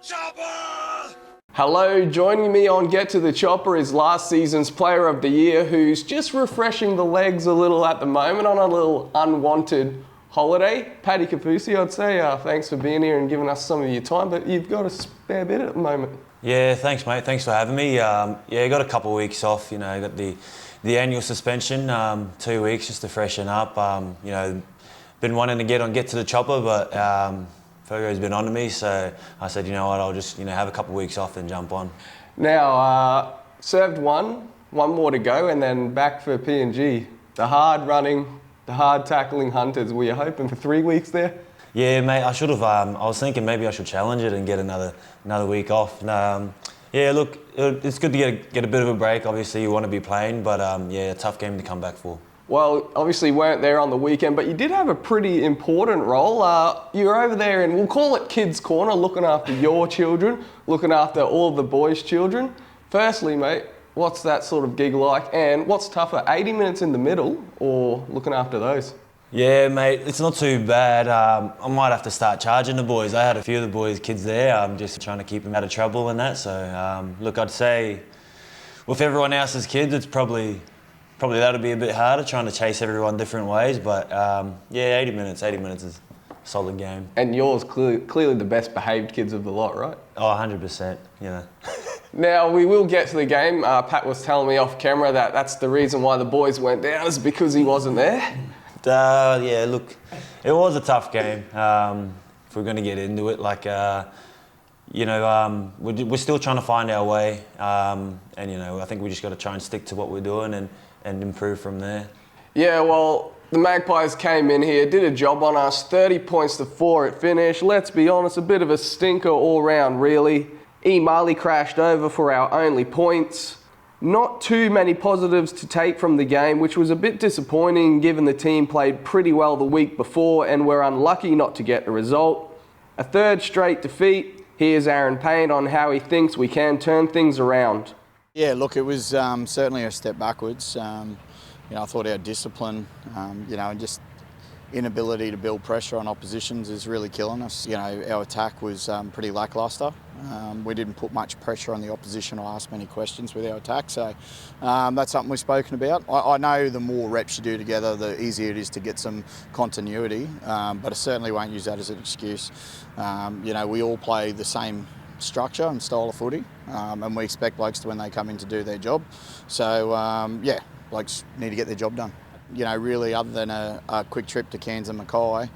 chopper! Hello, joining me on Get to the Chopper is last season's Player of the Year, who's just refreshing the legs a little at the moment on a little unwanted holiday. Patrick Kaufusi, I'd say, thanks for being here and giving us some of your time, but you've got a spare bit at the moment. Yeah, thanks mate, thanks for having me. Got a couple of weeks off, got the annual suspension, 2 weeks just to freshen up. Been wanting to get to the chopper, but Fergo's been on to me, so I said, you know what, I'll just have a couple of weeks off and jump on. Now, served one more to go, and then back for PNG. The hard running, the hard tackling Hunters. Were you hoping for 3 weeks there? Yeah, mate, I should have. I was thinking maybe I should challenge it and get another week off. It's good to get a bit of a break. Obviously, you want to be playing, but a tough game to come back for. Well, obviously weren't there on the weekend, but you did have a pretty important role. You were over there in, we'll call it Kids Corner, looking after your children, looking after all the boys' children. Firstly, mate, what's that sort of gig like? And what's tougher, 80 minutes in the middle or looking after those? Yeah, mate, it's not too bad. I might have to start charging the boys. I had a few of the boys' kids there. I'm just trying to keep them out of trouble and that. So, I'd say with everyone else's kids, it's probably that'll be a bit harder, trying to chase everyone different ways. But 80 minutes is a solid game. And yours clearly the best behaved kids of the lot, right? Oh, 100%, Now, we will get to the game. Pat was telling me off camera that that's the reason why the boys went down, is because he wasn't there. Look, it was a tough game. If we're going to get into it, we're still trying to find our way. I think we just got to try and stick to what we're doing and improve from there. Yeah, well, the Magpies came in here, did a job on us, 30 points to 4 at finish. Let's be honest, a bit of a stinker all round, really. Marley crashed over for our only points. Not too many positives to take from the game, which was a bit disappointing given the team played pretty well the week before and were unlucky not to get the result. A third straight defeat. Here's Aaron Payne on how he thinks we can turn things around. Yeah, look, it was certainly a step backwards. I thought our discipline, and just inability to build pressure on oppositions is really killing us. Our attack was pretty lacklustre. We didn't put much pressure on the opposition or ask many questions with our attack, so that's something we've spoken about. I know the more reps you do together, the easier it is to get some continuity, but I certainly won't use that as an excuse. We all play the same structure and style of footy, and we expect blokes to, when they come in, to do their job. So, blokes need to get their job done. Really, other than a quick trip to Cairns and Mackay,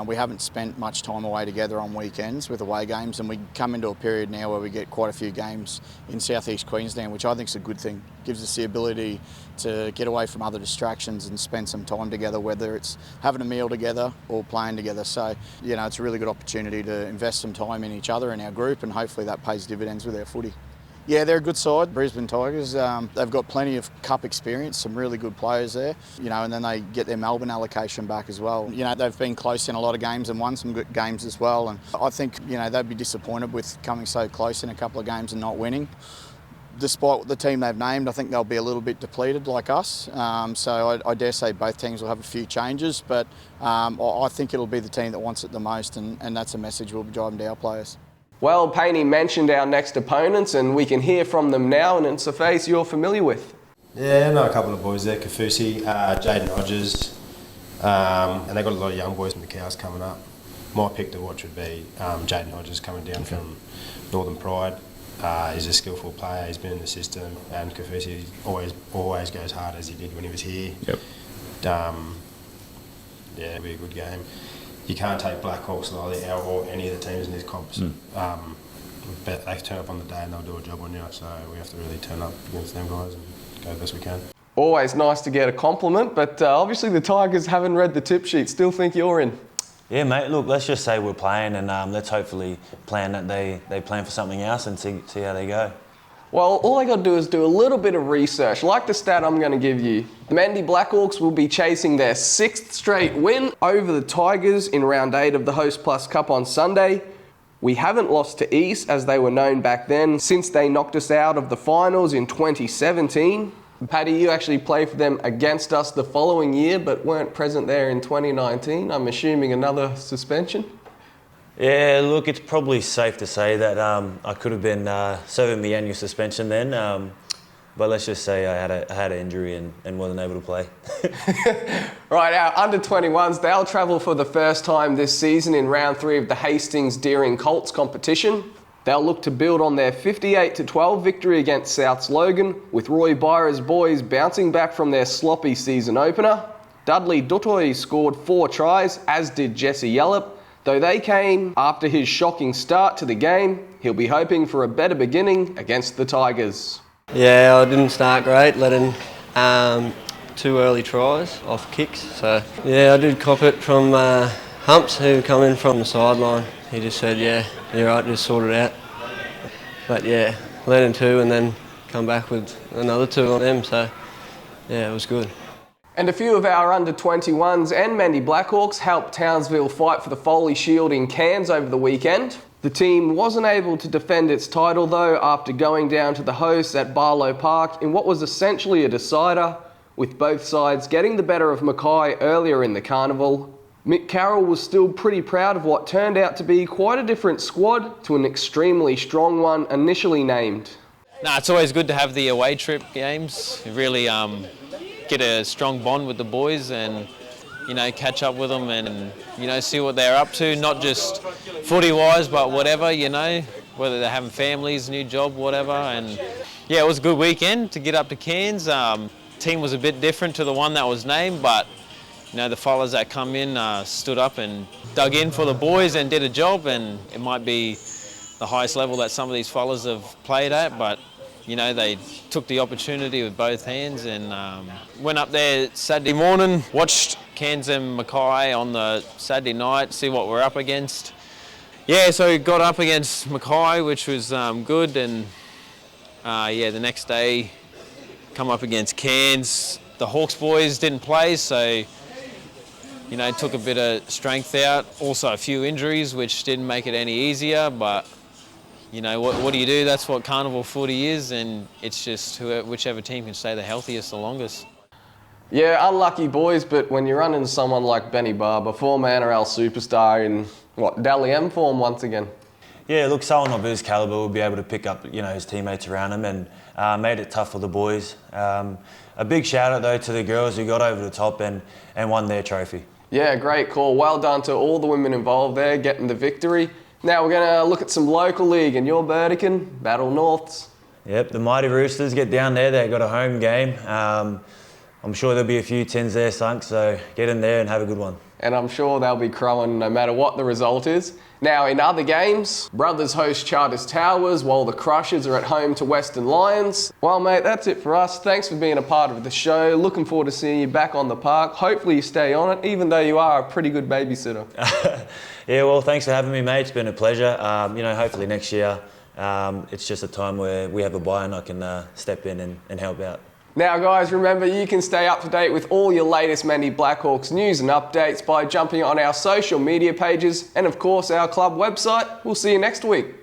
we haven't spent much time away together on weekends with away games, and we come into a period now where we get quite a few games in southeast Queensland, which I think is a good thing. Gives us the ability to get away from other distractions and spend some time together, whether it's having a meal together or playing together. So, it's a really good opportunity to invest some time in each other and our group, and hopefully that pays dividends with our footy. Yeah, they're a good side, Brisbane Tigers. They've got plenty of cup experience, some really good players there, and then they get their Melbourne allocation back as well. They've been close in a lot of games and won some good games as well. And I think, they'd be disappointed with coming so close in a couple of games and not winning. Despite the team they've named, I think they'll be a little bit depleted like us. So I dare say both teams will have a few changes, but I think it'll be the team that wants it the most, and that's a message we'll be driving to our players. Well, Payne mentioned our next opponents, and we can hear from them now, and it's a face you're familiar with. Yeah, I know a couple of boys there, Kaufusi, Jaden Hodges, and they've got a lot of young boys from the Cows coming up. My pick to watch would be Jaden Hodges coming down from Northern Pride. He's a skillful player, he's been in the system, and Kaufusi always goes hard as he did when he was here. Yep. It'll be a good game. You can't take Blackhawks or any of the teams in these comps. But they turn up on the day and they'll do a job on you, so we have to really turn up against them guys and go the best we can. Always nice to get a compliment, but obviously the Tigers haven't read the tip sheet. Still think you're in? Yeah, mate, look, let's just say we're playing, and let's hopefully plan that they plan for something else and see how they go. Well, all they got to do is do a little bit of research. Like the stat I'm going to give you. The Mendi Blackhawks will be chasing their 6th straight win over the Tigers in round 8 of the Host Plus Cup on Sunday. We haven't lost to East, as they were known back then, since they knocked us out of the finals in 2017. Paddy, you actually played for them against us the following year, but weren't present there in 2019. I'm assuming another suspension? Yeah, look, it's probably safe to say that I could have been serving the annual suspension then, but let's just say I had an injury and wasn't able to play. Right, our under-21s, they'll travel for the first time this season in round 3 of the Hastings Deering Colts competition. They'll look to build on their 58-12 victory against South's Logan, with Roy Byra's boys bouncing back from their sloppy season opener. Dudley Dutoy scored 4 tries, as did Jesse Yallop. Though they came after his shocking start to the game, he'll be hoping for a better beginning against the Tigers. Yeah, I didn't start great, let in 2 early tries off kicks. So yeah, I did cop it from Humps, who come in from the sideline. He just said, yeah, you're right, just sort it out. But yeah, let in 2 and then come back with another 2 on them, so yeah, it was good. And a few of our under-21s and Mendi Blackhawks helped Townsville fight for the Foley Shield in Cairns over the weekend. The team wasn't able to defend its title though after going down to the hosts at Barlow Park in what was essentially a decider, with both sides getting the better of Mackay earlier in the carnival. Mick Carroll was still pretty proud of what turned out to be quite a different squad to an extremely strong one initially named. It's always good to have the away trip games. Really get a strong bond with the boys and, catch up with them and, see what they're up to, not just footy-wise, but whatever, whether they're having families, new job, whatever. And yeah, it was a good weekend to get up to Cairns. Team was a bit different to the one that was named, but, the fellas that come in stood up and dug in for the boys and did a job, and it might be the highest level that some of these fellas have played at, but they took the opportunity with both hands and went up there Saturday morning, watched Cairns and Mackay on the Saturday night, see what we're up against. Yeah, so we got up against Mackay, which was good, and the next day come up against Cairns. The Hawks boys didn't play, so took a bit of strength out. Also a few injuries, which didn't make it any easier, but what do you do? That's what carnival footy is, and it's just whichever team can stay the healthiest the longest. Yeah, unlucky boys, but when you run into someone like Benny Barber, former NRL superstar in, Dally M form once again. Yeah, look, someone of his calibre will be able to pick up, his teammates around him and made it tough for the boys. A big shout out though to the girls who got over the top and won their trophy. Yeah, great call. Well done to all the women involved there, getting the victory. Now we're going to look at some local league, and your Burdekin, Battle Norths. Yep, the Mighty Roosters get down there. They've got a home game. I'm sure there'll be a few tins there sunk, so get in there and have a good one. And I'm sure they'll be crowing no matter what the result is. Now in other games, Brothers host Charters Towers while the Crushers are at home to Western Lions. Well mate, that's it for us. Thanks for being a part of the show. Looking forward to seeing you back on the park. Hopefully you stay on it, even though you are a pretty good babysitter. Yeah, well, thanks for having me, mate. It's been a pleasure. Hopefully next year, it's just a time where we have a bye and I can step in and help out. Now guys, remember you can stay up to date with all your latest Mendi Blackhawks news and updates by jumping on our social media pages and of course our club website. We'll see you next week.